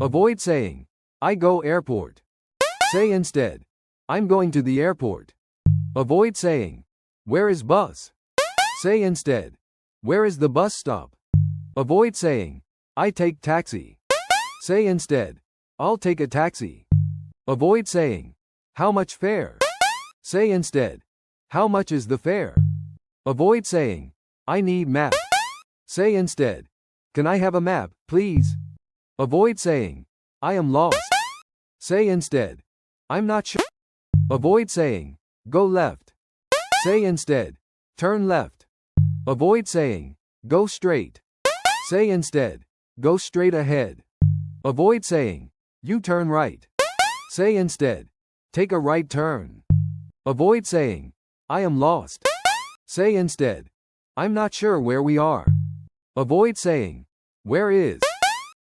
Avoid saying, I go airport. Say instead, I'm going to the airport. Avoid saying, where is bus? Say instead, where is the bus stop? Avoid saying, I take taxi. Say instead, I'll take a taxi. Avoid saying, how much fare? Say instead, how much is the fare? Avoid saying, I need map. Say instead, can I have a map, please? Avoid saying, I am lost. Say instead, I'm not sure. Avoid saying, go left. Say instead, turn left. Avoid saying, go straight. Say instead, go straight ahead. Avoid saying, you turn right. Say instead, take a right turn. Avoid saying, I am lost. Say instead, I'm not sure where we are. Avoid saying, where is?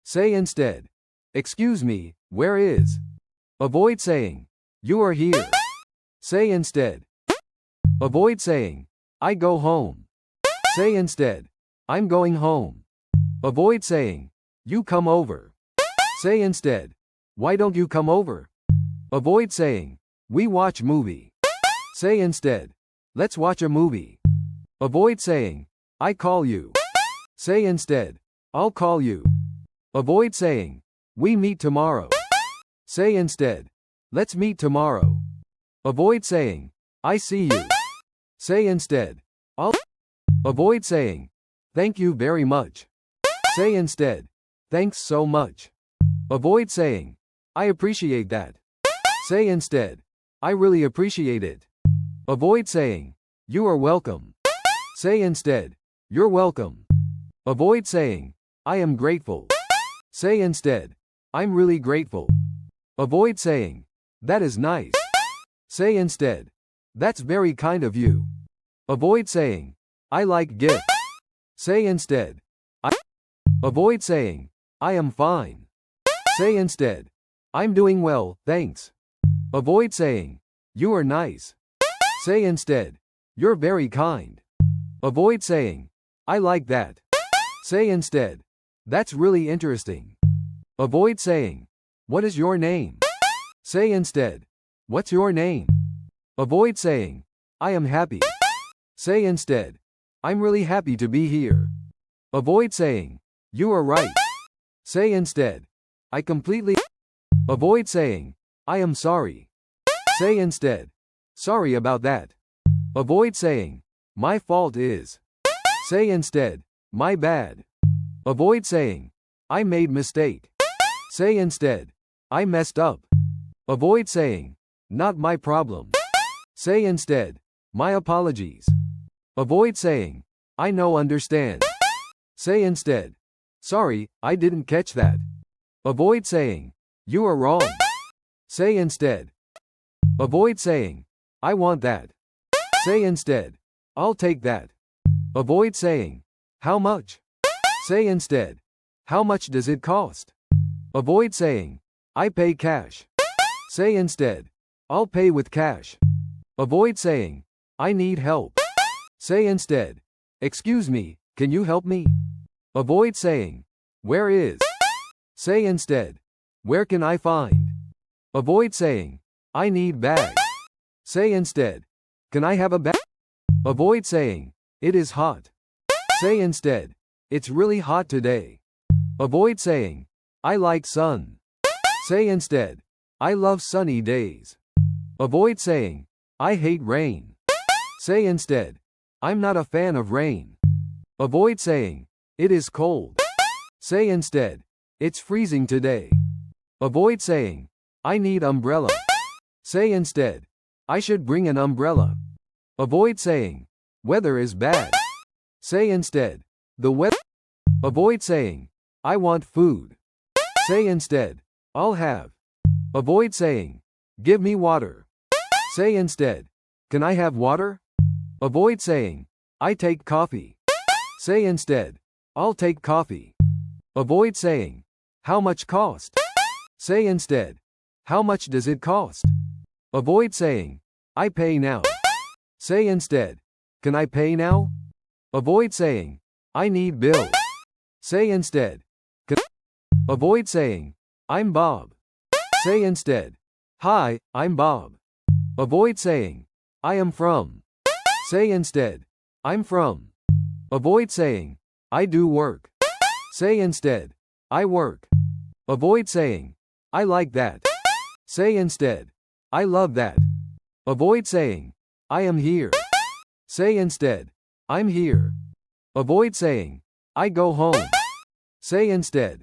Say instead, excuse me, where is? Avoid saying, you are here. Say instead. Avoid saying, I go home. Say instead, I'm going home. Avoid saying, you come over. Say instead, why don't you come over? Avoid saying, we watch movie. Say instead, let's watch a movie. Avoid saying, I call you. Say instead, I'll call you. Avoid saying, we meet tomorrow. Say instead, let's meet tomorrow. Avoid saying, I see you. Say instead, I'll. Avoid saying, thank you very much. Say instead, thanks so much. Avoid saying, I appreciate that. Say instead, I really appreciate it. Avoid saying, you are welcome. Say instead, you're welcome. Avoid saying, I am grateful. Say instead, I'm really grateful. Avoid saying, that is nice. Say instead, that's very kind of you. Avoid saying, I like gift. Say instead, I. Avoid saying, I am fine. Say instead, I'm doing well, thanks. Avoid saying, you are nice. Say instead, you're very kind. Avoid saying, I like that. Say instead, that's really interesting. Avoid saying, what is your name? Say instead, what's your name? Avoid saying, I am happy. Say instead, I'm really happy to be here. Avoid saying, you are right. Say instead, I completely. Avoid saying, I am sorry. Say instead, sorry about that. Avoid saying, my fault is. Say instead, my bad. Avoid saying, I made mistake. Say instead, I messed up. Avoid saying, not my problem. Say instead, my apologies. Avoid saying, I no understand. Say instead, sorry, I didn't catch that. Avoid saying, you are wrong. Say instead. Avoid saying, I want that. Say instead, I'll take that. Avoid saying, how much? Say instead, how much does it cost? Avoid saying, I pay cash. Say instead, I'll pay with cash. Avoid saying, I need help. Say instead, excuse me, can you help me? Avoid saying, where is? Say instead, where can I find? Avoid saying, I need bag. Say instead, can I have a bag? Avoid saying, it is hot. Say instead, it's really hot today. Avoid saying, I like sun. Say instead, I love sunny days. Avoid saying, I hate rain. Say instead, I'm not a fan of rain. Avoid saying, it is cold. Say instead, it's freezing today. Avoid saying, I need umbrella. Say instead, I should bring an umbrella. Avoid saying, weather is bad. Say instead, the weather. Avoid saying, I want food. Say instead, I'll have. Avoid saying, give me water. Say instead, can I have water? Avoid saying, I take coffee. Say instead, I'll take coffee. Avoid saying, how much cost? Say instead, how much does it cost? Avoid saying, I pay now. Say instead, can I pay now? Avoid saying, I need bill. Say instead, can. Avoid saying, I'm Bob. Say instead, hi, I'm Bob. Avoid saying, I am from. Say instead, I'm from. Avoid saying, I do work. Say instead, I work. Avoid saying, I like that. Say instead, I love that. Avoid saying, I am here. Say instead, I'm here. Avoid saying, I go home. Say instead,